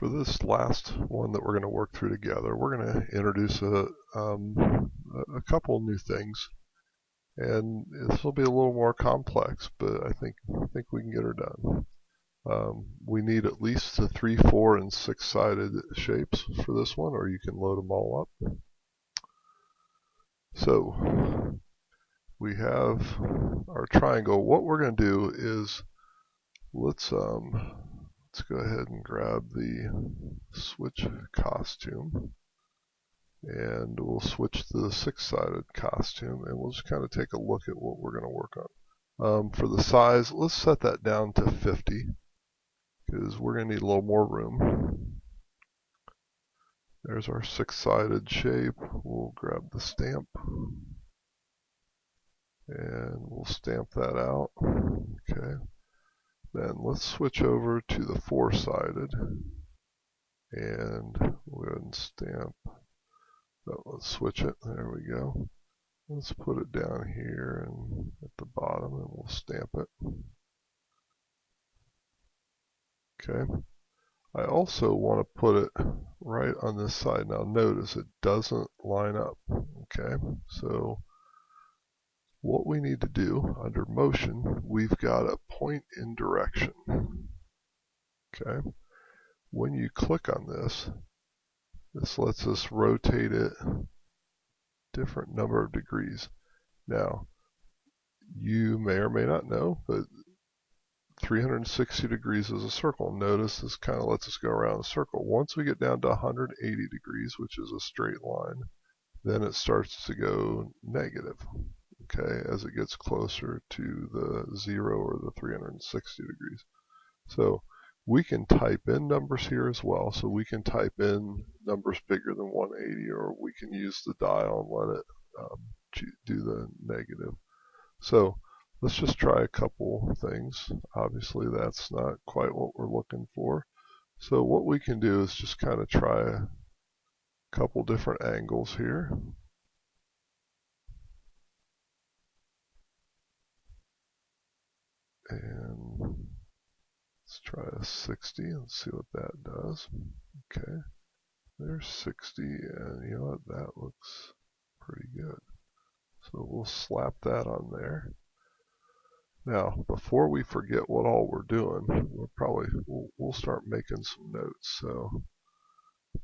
For this last one that we're going to work through together, we're going to introduce a couple new things, and this will be a little more complex, but I think we can get her done. We need at least the 3, 4, and 6-sided shapes for this one, or you can load them all up. So we have our triangle. What we're going to do is let's go ahead and grab the switch costume, and we'll switch to the 6-sided costume, and we'll just kind of take a look at what we're going to work on. For the size, let's set that down to 50, because we're going to need a little more room. There's our 6-sided shape. We'll grab the stamp, and we'll stamp that out. Okay. Then let's switch over to the 4-sided, and we'll go ahead and stamp. So let's switch it. There we go. Let's put it down here and at the bottom, and we'll stamp it. Okay. I also want to put it right on this side. Now notice it doesn't line up. Okay. So what we need to do under motion, we've got a point in direction. Okay. When you click on this, this lets us rotate it different number of degrees. Now, you may or may not know, but 360 degrees is a circle. Notice this kind of lets us go around a circle. Once we get down to 180 degrees, which is a straight line, then it starts to go negative. Okay, as it gets closer to the 0 or the 360 degrees. So we can type in numbers here as well. So we can type in numbers bigger than 180, or we can use the dial and let it do the negative. So let's just try a couple things. Obviously that's not quite what we're looking for. So what we can do is just kind of try a couple different angles here. And let's try a 60 and see what that does. Okay, there's 60, and you know what, that looks pretty good. So we'll slap that on there. Now, before we forget what all we're doing, we'll start making some notes. So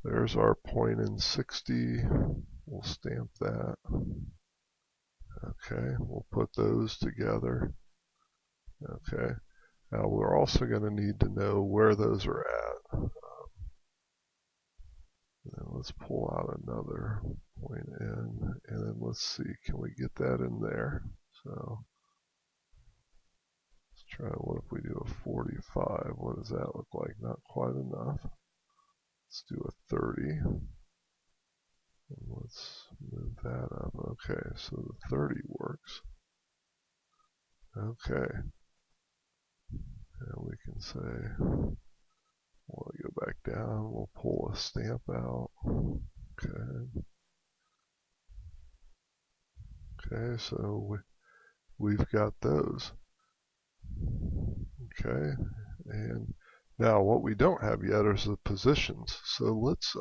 there's our point in 60. We'll stamp that. Okay, we'll put those together. Okay. Now we're also going to need to know where those are at. And let's pull out another point in, and then let's see, can we get that in there? So let's try, what if we do a 45? What does that look like? Not quite enough. Let's do a 30. And let's move that up. Okay, so the 30 works. Okay. And we can say, we'll go back down, we'll pull a stamp out. Okay. Okay, so we've got those. Okay, and now what we don't have yet is the positions. So let's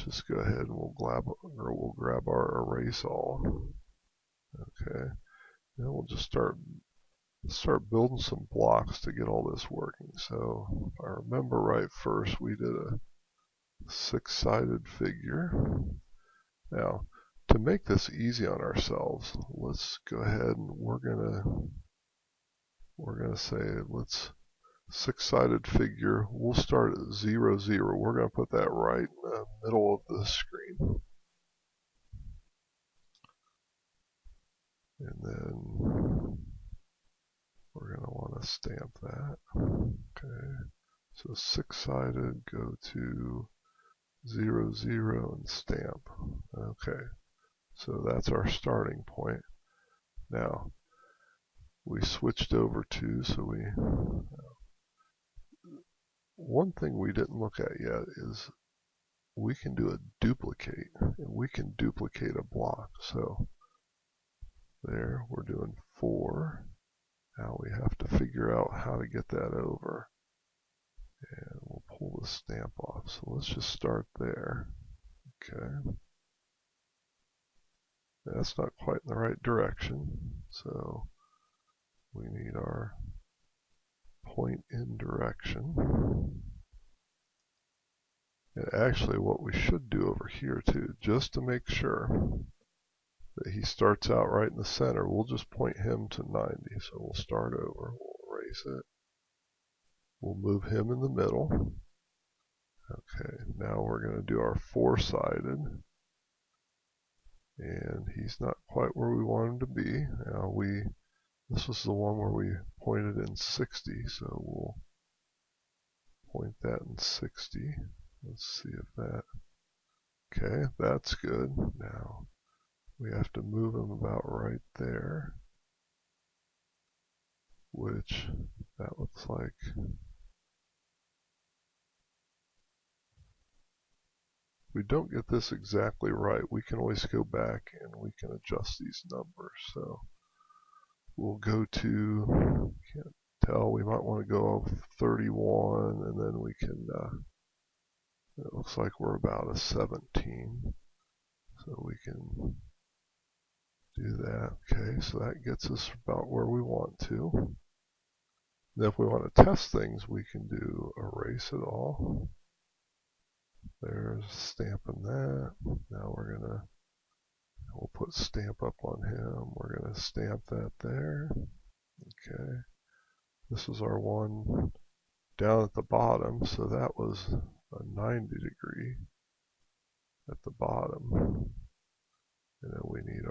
just go ahead and we'll grab our erase all. Okay. Then we'll just start building some blocks to get all this working. So if I remember right, first we did a 6-sided figure. Now, to make this easy on ourselves, let's go ahead and we're gonna say let's 6-sided figure. We'll start at 0, 0. We're gonna put that right in the middle of the screen. And then we're going to want to stamp that. Okay, so 6-sided, go to 0, 0 and stamp. Okay, so that's our starting point. Now, we switched over to, one thing we didn't look at yet is we can do a duplicate, and we can duplicate a block. So there, we're doing 4, Now we have to figure out how to get that over. And we'll pull the stamp off. So let's just start there. Okay. That's not quite in the right direction. So we need our point in direction. And actually what we should do over here too, just to make sure that he starts out right in the center, we'll just point him to 90. So we'll start over, we'll erase it. We'll move him in the middle. Okay, now we're going to do our four-sided. And he's not quite where we want him to be. Now this was the one where we pointed in 60, so we'll point that in 60. Let's see if that, okay, that's good. Now we have to move him about right there, which that looks like, if we don't get this exactly right, we can always go back and we can adjust these numbers. So we'll go to, can't tell, we might want to go 31, and then we can, it looks like we're about a 17. So we can do that. Okay, so that gets us about where we want to. Then if we want to test things, we can do erase it all. There's stamping that. Now we'll put stamp up on him. We're going to stamp that there. Okay. This is our one down at the bottom, so that was a 90 degree at the bottom. And then we need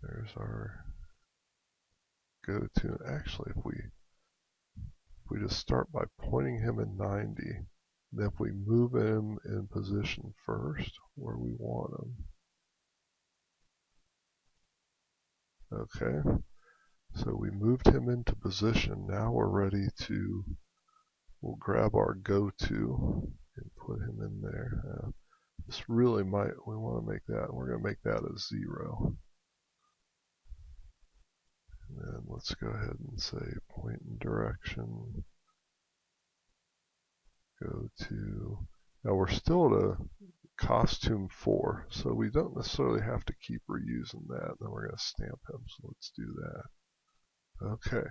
there's our go-to. Actually, if we just start by pointing him in 90, then if we move him in position first where we want him. Okay, so we moved him into position. Now we're ready to, we'll grab our go-to and put him in there. This really might, we want to make that, we're going to make that a 0. And then let's go ahead and say point in direction, go to, now we're still at a costume 4, so we don't necessarily have to keep reusing that. Then we're going to stamp him, so let's do that. Okay,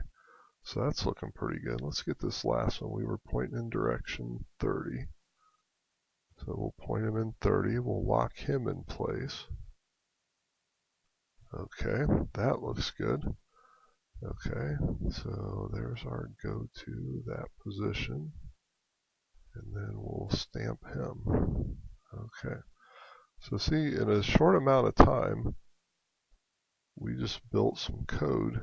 so that's looking pretty good. Let's get this last one. We were pointing in direction 30. So we'll point him in 30, we'll lock him in place. Okay, that looks good. Okay, so there's our go to that position. And then we'll stamp him. Okay, so see, in a short amount of time, we just built some code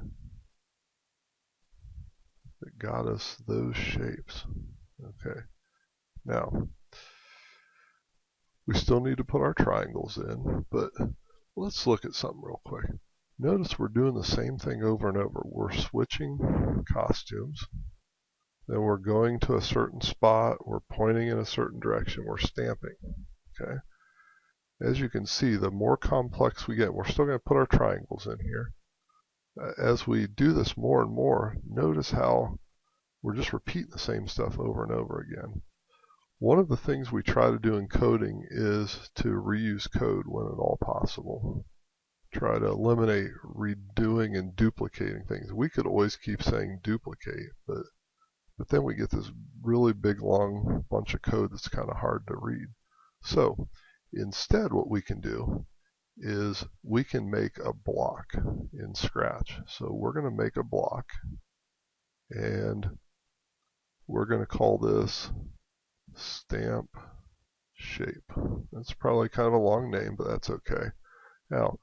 that got us those shapes. Okay, now, we still need to put our triangles in, but let's look at something real quick. Notice we're doing the same thing over and over. We're switching costumes. Then we're going to a certain spot. We're pointing in a certain direction. We're stamping. Okay. As you can see, the more complex we get, we're still going to put our triangles in here. As we do this more and more, notice how we're just repeating the same stuff over and over again. One of the things we try to do in coding is to reuse code when at all possible. Try to eliminate redoing and duplicating things. We could always keep saying duplicate, but then we get this really big long bunch of code that's kind of hard to read. So instead what we can do is we can make a block in Scratch. So we're going to make a block, and we're going to call this stamp shape. That's probably kind of a long name, but that's okay. Now,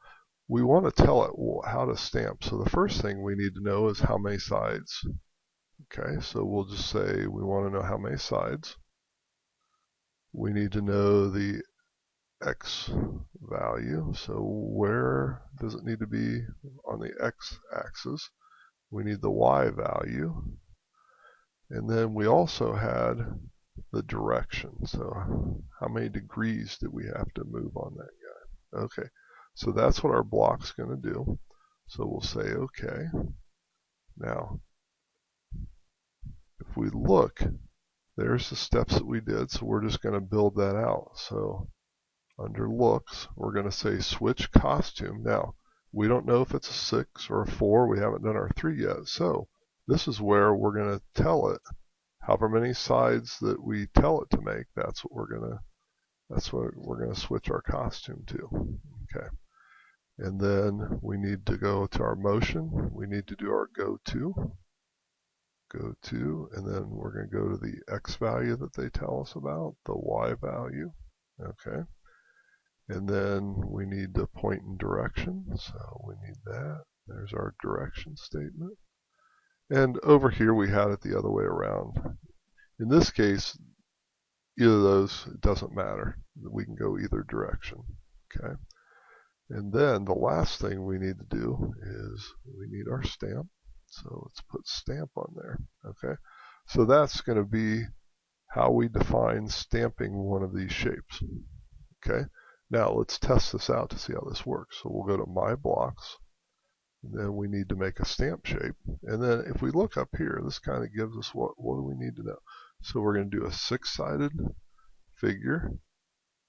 we want to tell it how to stamp. So the first thing we need to know is how many sides. Okay, so we'll just say we want to know how many sides. We need to know the X value. So where does it need to be on the X axis? We need the Y value. And then we also had the direction. So how many degrees did we have to move on that guy? Okay, so that's what our block's going to do. So we'll say OK. Now, if we look, there's the steps that we did, so we're just going to build that out. So under looks, we're going to say switch costume. Now, we don't know if it's a 6 or a 4. We haven't done our 3 yet. So this is where we're going to tell it however many sides that we tell it to make. That's what we're going to switch our costume to. Okay. And then we need to go to our motion. We need to do our go to, and then we're going to go to the X value that they tell us about, the Y value. Okay. And then we need to point in direction, so we need that. There's our direction statement. And over here we had it the other way around. In this case, either of those, it doesn't matter. We can go either direction. Okay. And then the last thing we need to do is we need our stamp. So let's put stamp on there. Okay. So that's going to be how we define stamping one of these shapes. Okay. Now let's test this out to see how this works. So we'll go to My Blocks, and then we need to make a stamp shape. And then if we look up here, this kind of gives us what do we need to know. So we're going to do a 6-sided figure.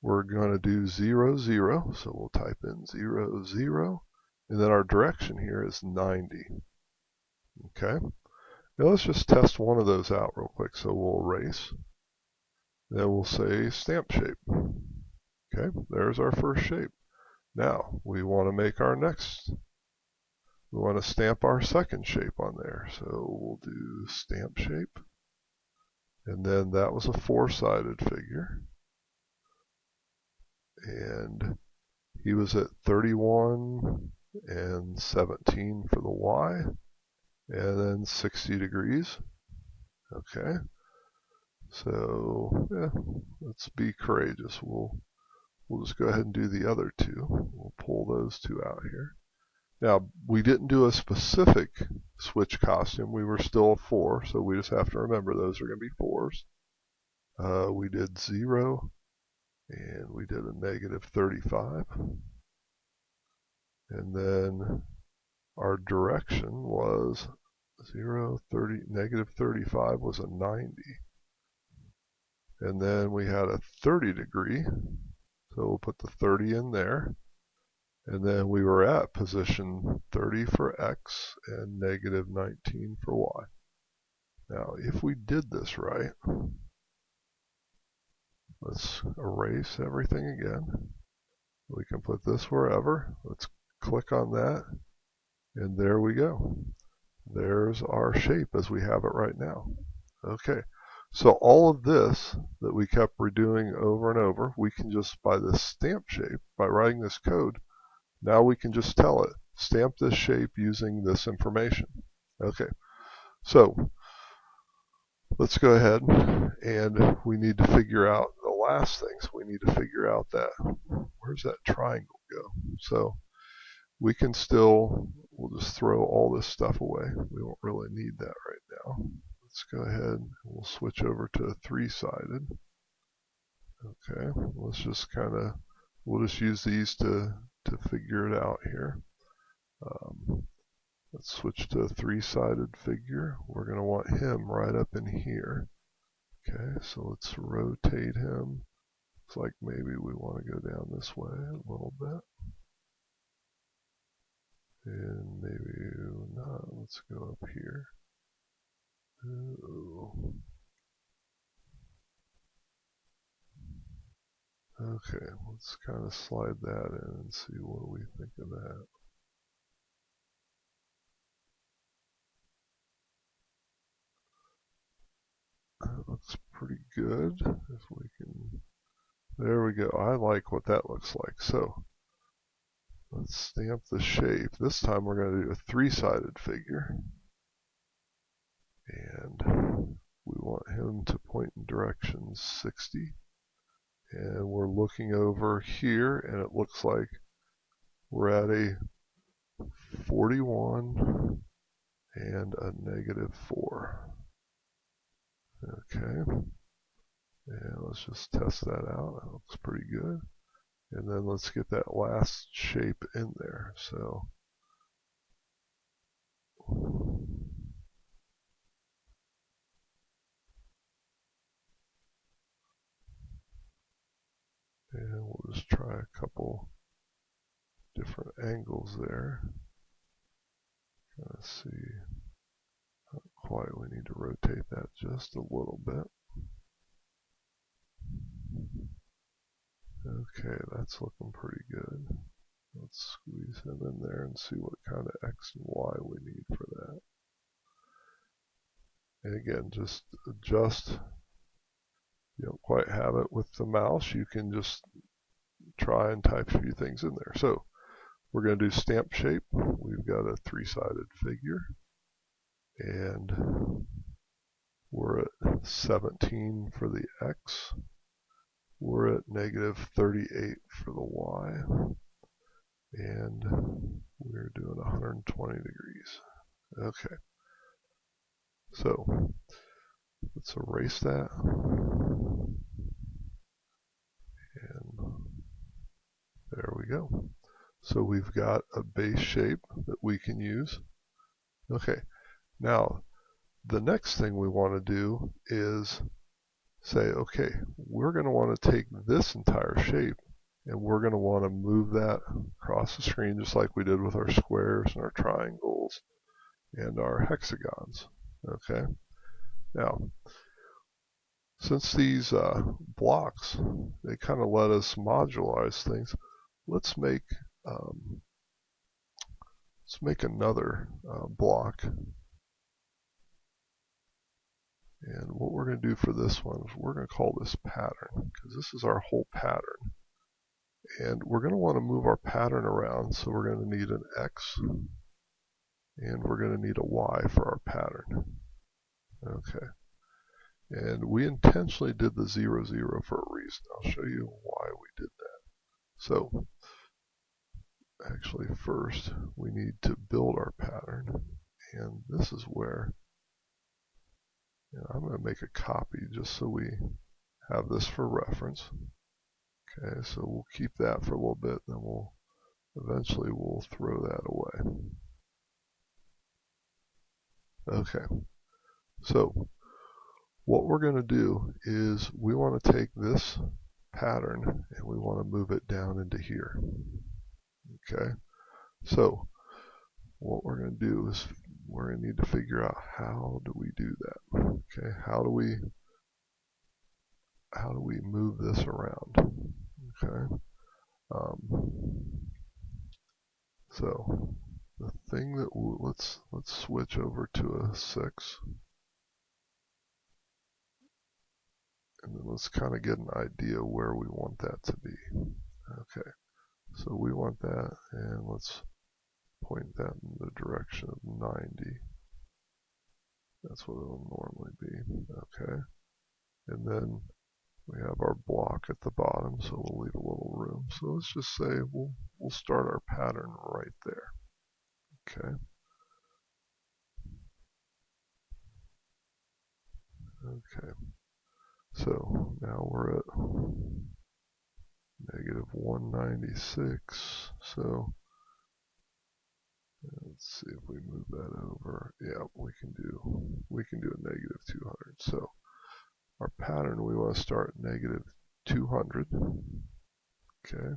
We're going to do 0, 0. So we'll type in 0, 0. And then our direction here is 90. Okay. Now let's just test one of those out real quick. So we'll erase. Then we'll say stamp shape. Okay, there's our first shape. Now, we want to make our next. We want to stamp our second shape on there. So we'll do stamp shape. And then that was a 4-sided figure. And he was at 31 and 17 for the Y. And then 60 degrees. Okay. So, yeah, let's be courageous. We'll just go ahead and do the other two. We'll pull those two out here. Now, we didn't do a specific switch costume. We were still a 4, so we just have to remember those are going to be 4s. We did 0, and we did a negative 35. And then our direction was 0, 30, negative 35 was a 90. And then we had a 30 degree. So we'll put the 30 in there. And then we were at position 30 for X and negative 19 for Y. Now, if we did this right, let's erase everything again. We can put this wherever. Let's click on that. And there we go. There's our shape as we have it right now. Okay. So all of this that we kept redoing over and over, we can just, by this stamp shape, by writing this code, now we can just tell it, stamp this shape using this information. Okay, so let's go ahead and we need to figure out the last thing. So we need to figure out that, where's that triangle go? So we can still, we'll just throw all this stuff away. We won't really need that right now. Let's go ahead and we'll switch over to 3-sided. Okay, let's just we'll just use these to figure it out here. Let's switch to a 3-sided figure. We're going to want him right up in here. Okay, so let's rotate him. Looks like maybe we want to go down this way a little bit. And maybe not. Let's go up here. Ooh. Okay, let's kind of slide that in and see what we think of that. That looks pretty good. If we can, there we go. I like what that looks like. So let's stamp the shape. This time we're going to do a 3-sided figure. And we want him to point in direction 60. And we're looking over here, and it looks like we're at a 41 and a negative 4. Okay. And let's just test that out. That looks pretty good. And then let's get that last shape in there. So try a couple different angles there. Let's see. Not quite. We need to rotate that just a little bit. Okay, that's looking pretty good. Let's squeeze him in there and see what kind of X and Y we need for that. And again, just adjust. You don't quite have it with the mouse. You can just try and type a few things in there. So we're going to do stamp shape. We've got a three-sided figure. And we're at 17 for the X. We're at negative 38 for the Y. And we're doing 120 degrees. Okay. So let's erase that. And there we go. So we've got a base shape that we can use. Okay. Now, the next thing we want to do is say, okay, we're going to want to take this entire shape and we're going to want to move that across the screen just like we did with our squares and our triangles and our hexagons. Okay. Now, since these blocks, they kind of let us modularize things, let's make another block. And what we're going to do for this one is we're going to call this pattern, because this is our whole pattern. And we're going to want to move our pattern around, so we're going to need an X, and we're going to need a Y for our pattern. Okay. And we intentionally did the 0, 0 for a reason. I'll show you why we did that. So, actually first, we need to build our pattern. And this is where I'm going to make a copy just so we have this for reference. Okay, so we'll keep that for a little bit, then eventually we'll throw that away. Okay, so what we're going to do is we want to take this pattern and we want to move it down into here. Okay, so what we're going to do is we're going to need to figure out how do we do that. Okay, how do we move this around? Okay, so the thing that let's switch over to a 6, and then let's kind of get an idea where we want that to be. Okay, so we want that, and let's point that in the direction of 90. That's what it'll normally be. Okay, and then we have our block at the bottom, so we'll leave a little room. So let's just say we'll start our pattern right there. Okay. Okay. So now we're at negative 196. So let's see if we move that over. Yeah, we can do a negative 200. So our pattern, we want to start at negative 200. Okay.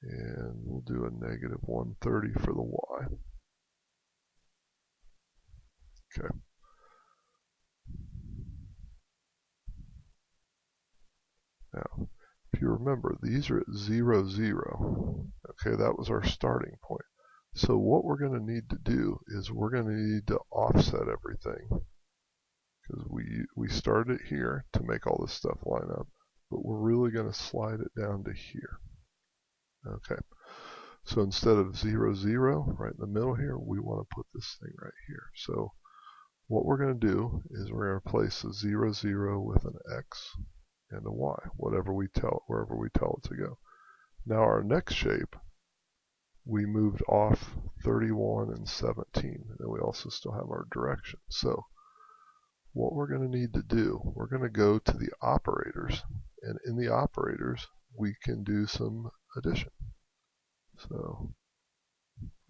And we'll do a negative 130 for the Y. Okay. Now, if you remember, these are at 0, 0. Okay, that was our starting point. So what we're going to need to do is we're going to need to offset everything, because we started here to make all this stuff line up, but we're really going to slide it down to here. Okay, so instead of 0, 0 right in the middle here, we want to put this thing right here. So what we're going to do is we're going to place a 0, 0 with an X and a Y, wherever we tell it to go. Now our next shape, we moved off 31 and 17, and we also still have our direction. So what we're going to need to do, we're going to go to the operators, and in the operators we can do some addition. So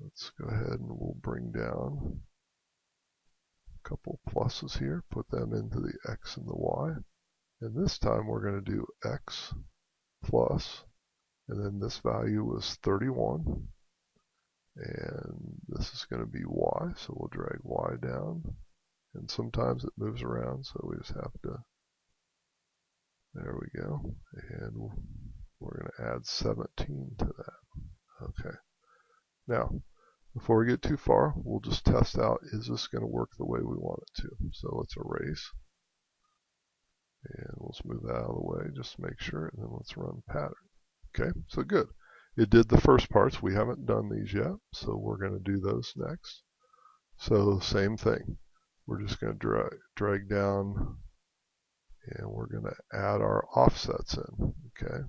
let's go ahead and we'll bring down a couple pluses here, put them into the X and the Y, and this time we're going to do X plus and then this value was 31, and this is going to be y, so we'll drag y down, and sometimes it moves around, so we just have to, there we go, and we're going to add 17 to that. Okay, now before we get too far, we'll just test out, is this going to work the way we want it to? So let's erase, and we'll smooth that out of the way just to make sure, and then let's run pattern. Okay, so good. It did the first parts. We haven't done these yet, so we're going to do those next. So same thing. We're just going to drag down, and we're going to add our offsets in. Okay,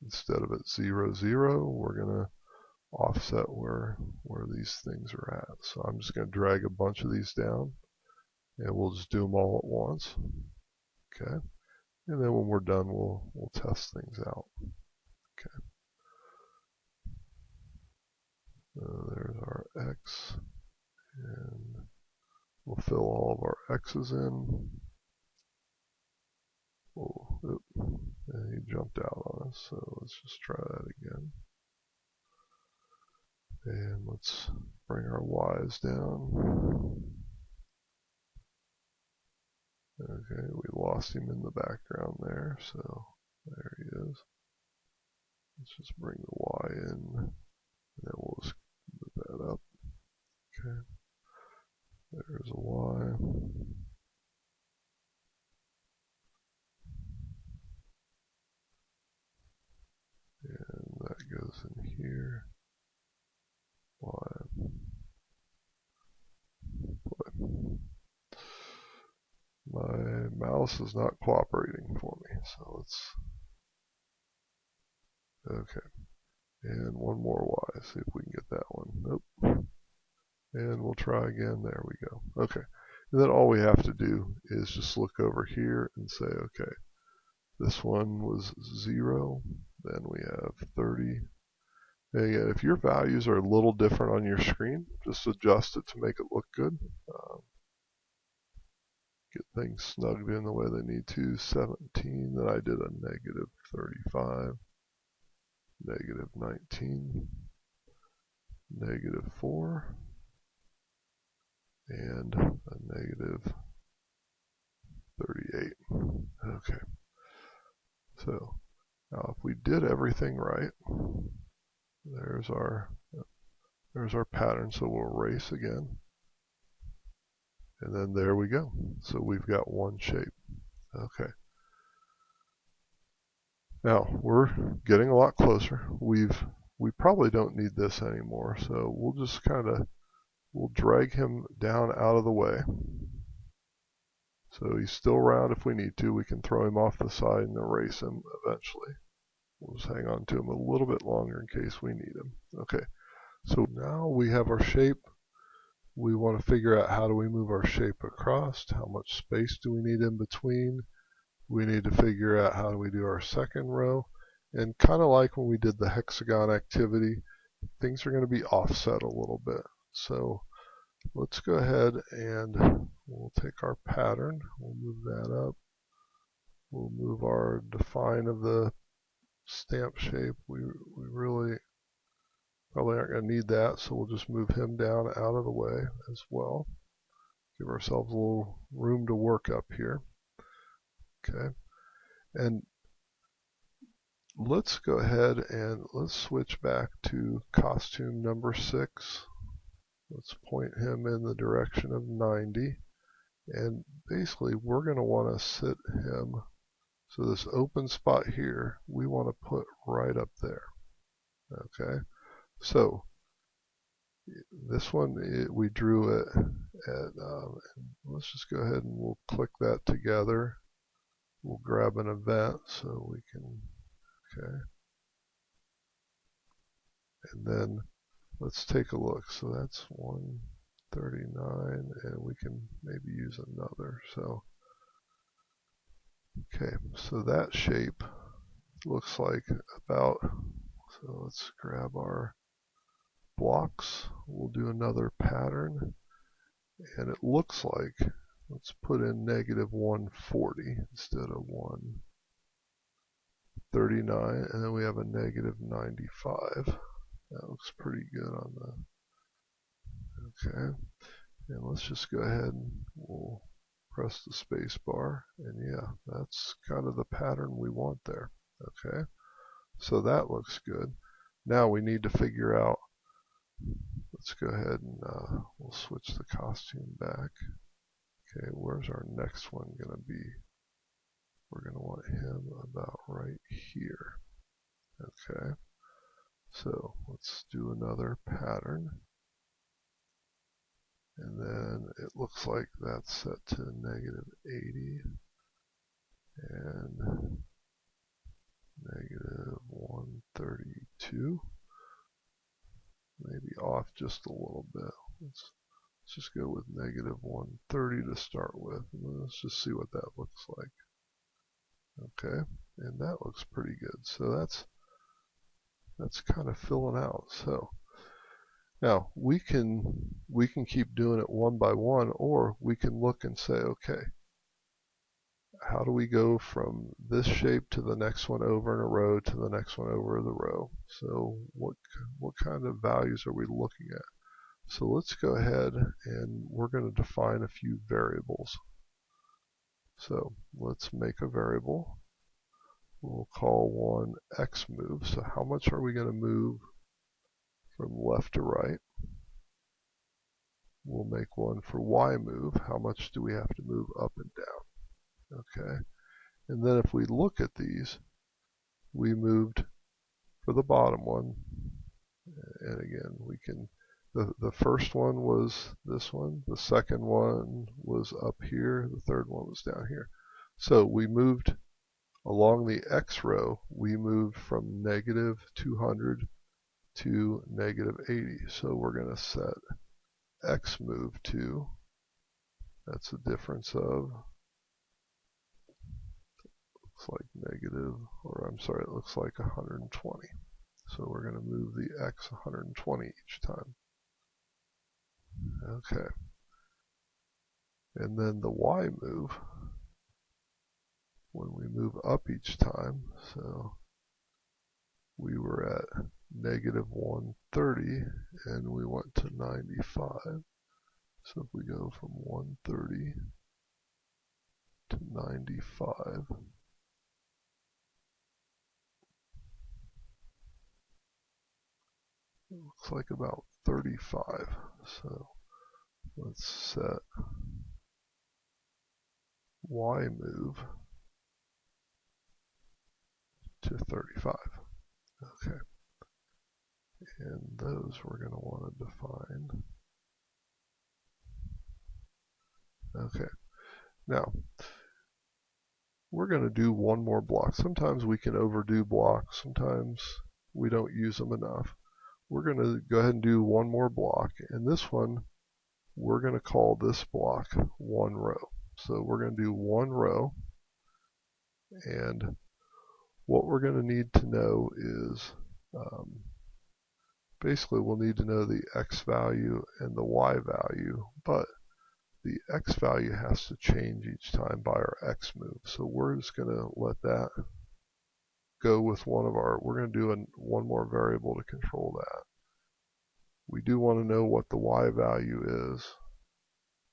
instead of at 0, 0, we're going to offset where these things are at. So I'm just going to drag a bunch of these down, and we'll just do them all at once. Okay, and then when we're done, we'll test things out. Okay. There's our X, and we'll fill all of our X's in. Oh, and he jumped out on us, so let's just try that again. And let's bring our Y's down. Okay, we lost him in the background there, so there he is. Let's just bring the Y in, and then we'll just move that up. Okay, there's a Y. And that goes in here. Y. Boy. My mouse is not cooperating for me, so let's, okay. And one more Y, see if we can get that one. Nope. And we'll try again, there we go. Okay, and then all we have to do is just look over here and say, okay, this one was 0, then we have 30. And again, if your values are a little different on your screen, just adjust it to make it look good. Get things snugged in the way they need to. 17, then I did a negative 35, negative 19, negative 4, and a negative 38. Okay. So now if we did everything right, there's our pattern, so we'll erase again. And then there we go. So we've got one shape. Okay. Now we're getting a lot closer. We probably don't need this anymore, so we'll just we'll drag him down out of the way. So he's still around if we need to. We can throw him off the side and erase him eventually. We'll just hang on to him a little bit longer in case we need him. Okay, so now we have our shape. We want to figure out how do we move our shape across, how much space do we need in between. We need to figure out how do we do our second row. And kind of like when we did the hexagon activity, things are going to be offset a little bit. So let's go ahead and we'll take our pattern, we'll move that up. We'll move our define of the stamp shape. We really probably aren't going to need that, so we'll just move him down out of the way as well. Give ourselves a little room to work up here. Okay, and let's go ahead and let's switch back to costume number 6. Let's point him in the direction of 90, and basically we're going to want to sit him, so this open spot here we want to put right up there. Okay, so this one we drew it at, let's just go ahead and we'll click that together. We'll grab an event so we can, okay, and then let's take a look. So that's 139, and we can maybe use another. So okay, so that shape looks like about, so let's grab our blocks, we'll do another pattern, and it looks like, let's put in negative 140 instead of 139. 39, and then we have a negative 95. That looks pretty good on the, okay. And let's just go ahead and we'll press the space bar, and yeah, that's kind of the pattern we want there. Okay, so that looks good. Now we need to figure out, let's go ahead and we'll switch the costume back. Okay, where's our next one going to be? We're going to want him about right here. Okay, so let's do another pattern. And then it looks like that's set to negative 80 and negative 132. Maybe off just a little bit. Let's just go with negative 130 to start with. And let's just see what that looks like. Okay, and that looks pretty good. So that's kind of filling out. So now we can keep doing it one by one, or we can look and say, okay, how do we go from this shape to the next one over in a row to the next one over the row? So what kind of values are we looking at? So let's go ahead and we're going to define a few variables. So let's make a variable. We'll call one X move. So how much are we going to move from left to right? We'll make one for Y move. How much do we have to move up and down? Okay. And then if we look at these, we moved for the bottom one. And again, we can, the first one was this one. The second one was up here. The third one was down here. So we moved along the X row, we moved from negative 200 to negative 80. So we're going to set X move to, that's a difference of, looks like negative, or I'm sorry, it looks like 120. So we're going to move the X 120 each time. Okay. And then the Y move, when we move up each time, so we were at negative 130 and we went to 95. So if we go from 130 to 95, it looks like about 35. So let's set Y move to 35. Okay. And those we're going to want to define. Okay. Now, we're going to do one more block. Sometimes we can overdo blocks. Sometimes we don't use them enough. We're going to go ahead and do one more block. And this one, we're going to call this block one row. So we're going to do one row. And what we're going to need to know is, basically we'll need to know the X value and the Y value, but the X value has to change each time by our X move. So we're just going to let that go with one of our, we're going to do one more variable to control that. We do want to know what the Y value is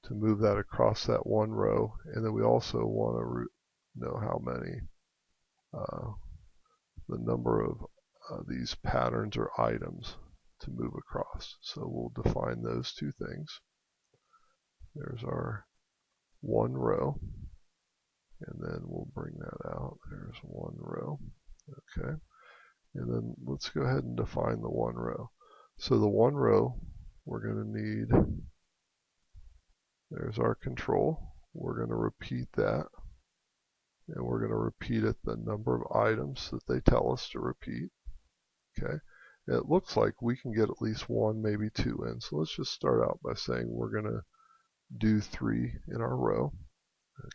to move that across that one row, and then we also want to know how many, the number of these patterns or items to move across. So we'll define those two things. There's our one row, and then we'll bring that out. There's one row. Okay, and then let's go ahead and define the one row. So the one row, we're going to need, there's our control. We're going to repeat that, and we're going to repeat it the number of items that they tell us to repeat. Okay, it looks like we can get at least one, maybe two in. So let's just start out by saying we're going to do 3 in our row.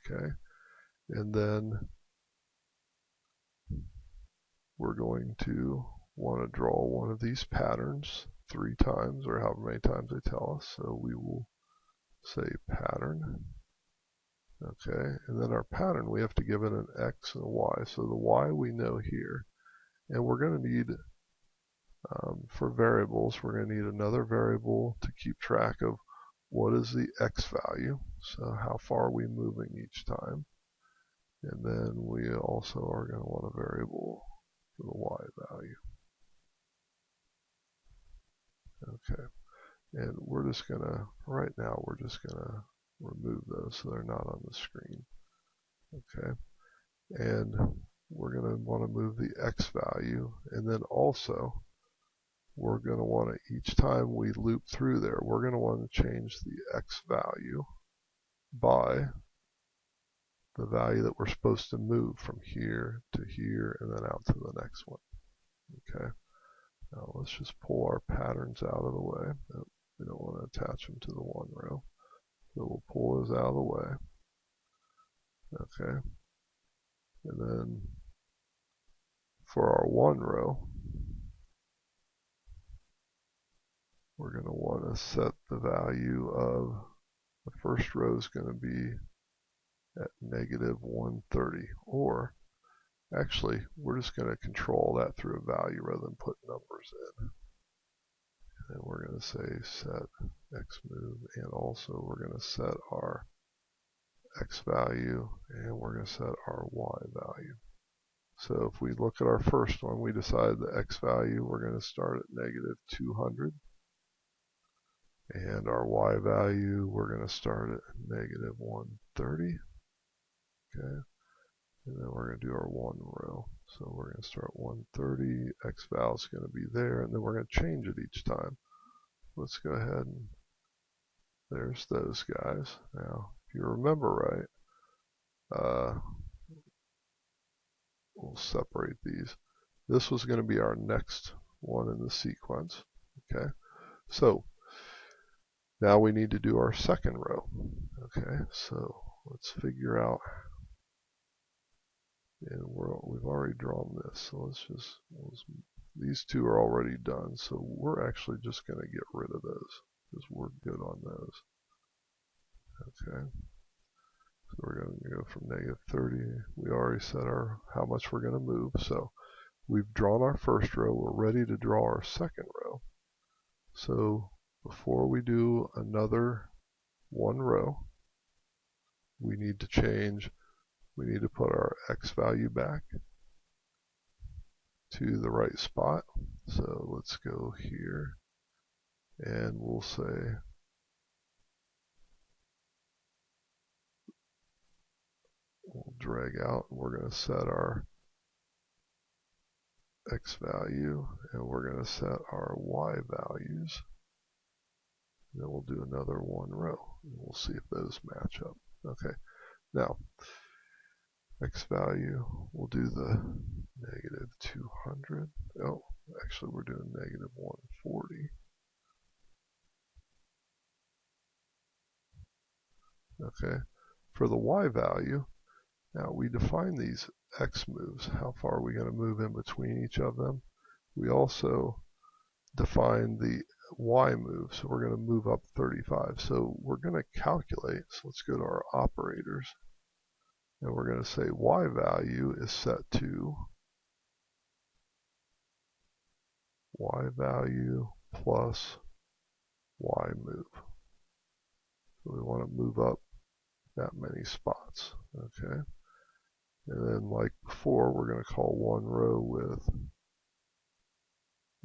Okay, and then we're going to want to draw one of these patterns 3 times, or however many times they tell us. So we will say pattern, Okay, and then our pattern, we have to give it an X and a Y. So the Y we know here, and we're going to need, for variables, we're going to need another variable to keep track of what is the X value, so how far are we moving each time. And then we also are going to want a variable for the Y value. Okay, and we're just going to, right now, we're just going to remove those so they're not on the screen. Okay, and we're going to want to move the X value, and then also we're going to want to, each time we loop through there, we're going to want to change the X value by the value that we're supposed to move from here to here and then out to the next one. Okay, now let's just pull our patterns out of the way. Oh, we don't want to attach them to the one row, so we'll pull those out of the way. Okay, and then for our one row, we're going to want to set the value of the first row is going to be at negative 130, or actually we're just going to control that through a value rather than put numbers in. And we're going to say set X move, and also we're going to set our X value, and we're going to set our Y value. So if we look at our first one, we decided the X value, we're going to start at negative 200. And our Y value, we're going to start at negative 130. Okay. And then we're going to do our one row. So we're going to start 130. X value is going to be there, and then we're going to change it each time. Let's go ahead and there's those guys. Now, if you remember right, we'll separate these. This was going to be our next one in the sequence. Okay. So now we need to do our second row. Okay, so let's figure out, and we've already drawn this, so these two are already done, so we're actually just going to get rid of those because we're good on those. Okay, so we're going to go from negative 30. We already set how much we're going to move, so we've drawn our first row. We're ready to draw our second row. So before we do another one row, we need to put our X value back to the right spot. So let's go here, and we'll say we'll drag out, and we're going to set our X value, and we're going to set our Y values. And then we'll do another one row, and we'll see if those match up. Okay, now X value, we'll do the negative 200. Oh, actually we're doing negative 140. Okay, for the Y value, now we define these X moves. How far are we going to move in between each of them? We also define the Y move, so we're going to move up 35. So we're going to calculate, so let's go to our operators, and we're going to say Y value is set to Y value plus Y move. So we want to move up that many spots. Okay, and then like before, we're going to call one row with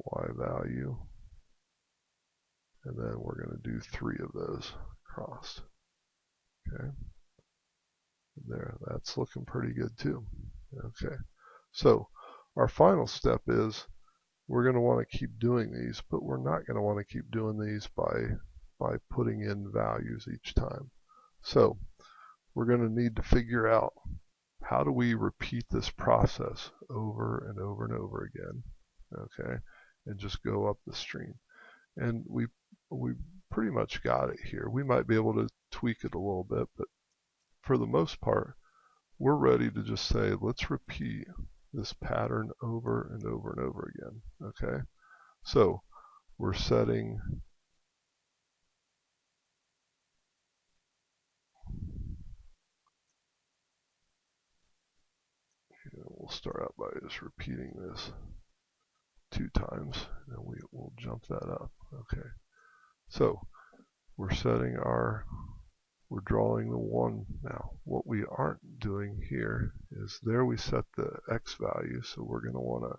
Y value, and then we're going to do 3 of those crossed. Okay, there, that's looking pretty good too. Okay, so our final step is we're going to want to keep doing these, but we're not going to want to keep doing these by putting in values each time. So we're going to need to figure out how do we repeat this process over and over and over again, okay, and just go up the stream. And we pretty much got it here. We might be able to tweak it a little bit, but for the most part, we're ready to just say, let's repeat this pattern over and over and over again. Okay, so we're setting we'll start out by just repeating this 2 times, and we'll jump that up. Okay, so we're drawing the 1 now. What we aren't doing here is there we set the x value, so we're going to want to,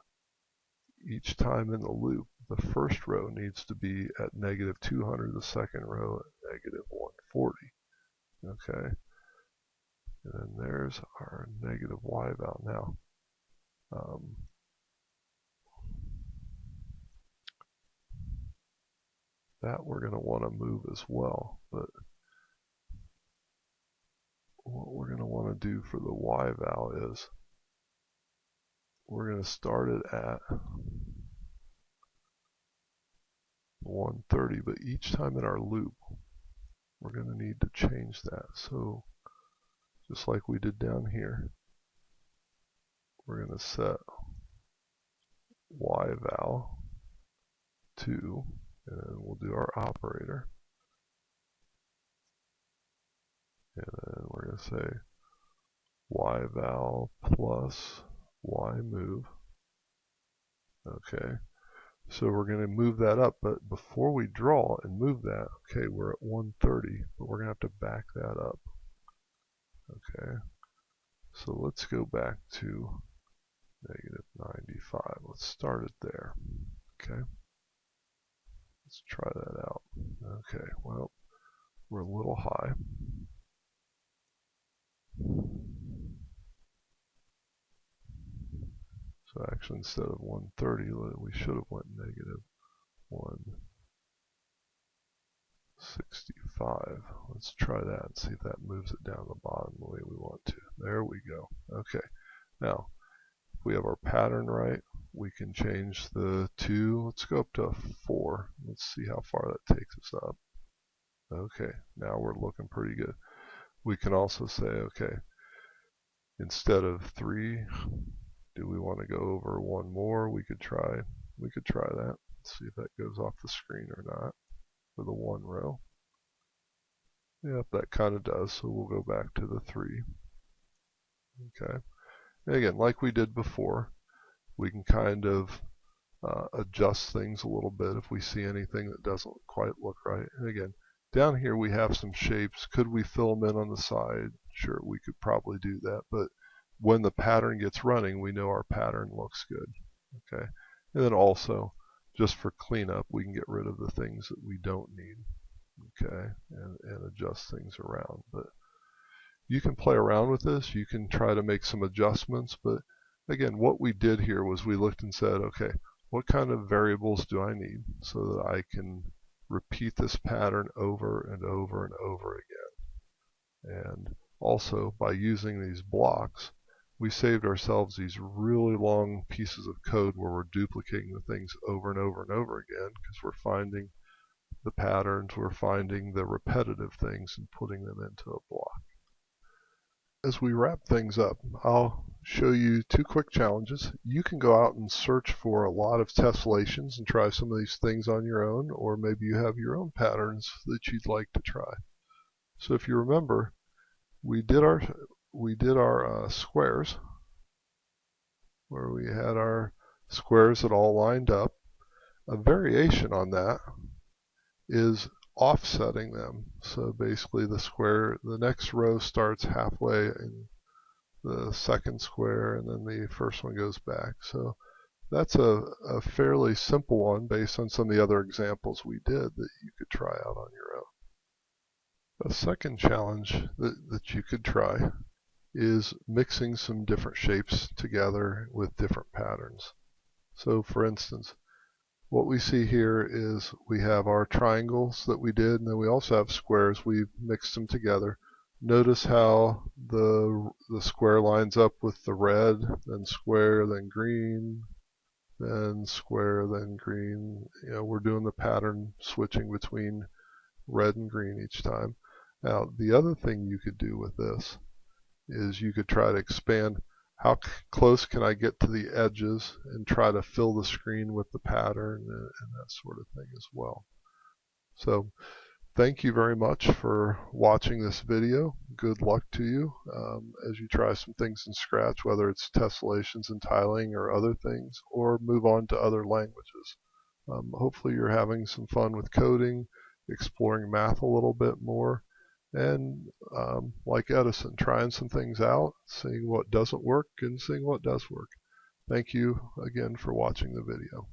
each time in the loop, the first row needs to be at -200, the second row at -140. Okay, and then there's our negative y val. Now, that we're going to want to move as well, but what we're going to want to do for the y val is we're going to start it at 130, but each time in our loop we're going to need to change that. So just like we did down here, we're going to set y val to, and then we'll do our operator, and then we're going to say y val plus y move. Okay, so we're going to move that up, but before we draw and move that, okay, we're at 130, but we're going to have to back that up. Okay, so let's go back to -95. Let's start it there. Okay, let's try that out. Okay, well, we're a little high. So actually, instead of 130, we should have went -165. Let's try that and see if that moves it down the bottom the way we want to. There we go. Okay, now if we have our pattern right, we can change the 2. Let's go up to 4. Let's see how far that takes us up. Okay, now we're looking pretty good. We can also say, okay, instead of 3, do we want to go over 1 more? We could try that. Let's see if that goes off the screen or not for the 1 row. Yep, that kind of does, so we'll go back to the 3. Okay, and again, like we did before, we can kind of adjust things a little bit if we see anything that doesn't quite look right. And again, down here we have some shapes. Could we fill them in on the side? Sure, we could probably do that, but when the pattern gets running, we know our pattern looks good. Okay, and then also, just for cleanup, we can get rid of the things that we don't need. Okay, and adjust things around. But you can play around with this. You can try to make some adjustments. But again, what we did here was we looked and said, okay, what kind of variables do I need so that I can repeat this pattern over and over and over again? And also, by using these blocks, we saved ourselves these really long pieces of code where we're duplicating the things over and over and over again because we're finding the patterns, we're finding the repetitive things and putting them into a block. As we wrap things up, I'll show you 2 quick challenges. You can go out and search for a lot of tessellations and try some of these things on your own, or maybe you have your own patterns that you'd like to try. So if you remember, we did our squares, where we had our squares that all lined up. A variation on that is offsetting them. So basically the next row starts halfway in the second square, and then the first one goes back. So that's a fairly simple one based on some of the other examples we did that you could try out on your own. A second challenge that you could try is mixing some different shapes together with different patterns. So for instance, what we see here is we have our triangles that we did, and then we also have squares. We've mixed them together. Notice how the square lines up with the red, then square, then green, then square, then green. You know, we're doing the pattern switching between red and green each time. Now, the other thing you could do with this is you could try to expand how close can I get to the edges and try to fill the screen with the pattern and that sort of thing as well. So thank you very much for watching this video. Good luck to you as you try some things in Scratch, whether it's tessellations and tiling or other things, or move on to other languages. Hopefully you're having some fun with coding, exploring math a little bit more, and like Edison, trying some things out, seeing what doesn't work and seeing what does work. Thank you again for watching the video.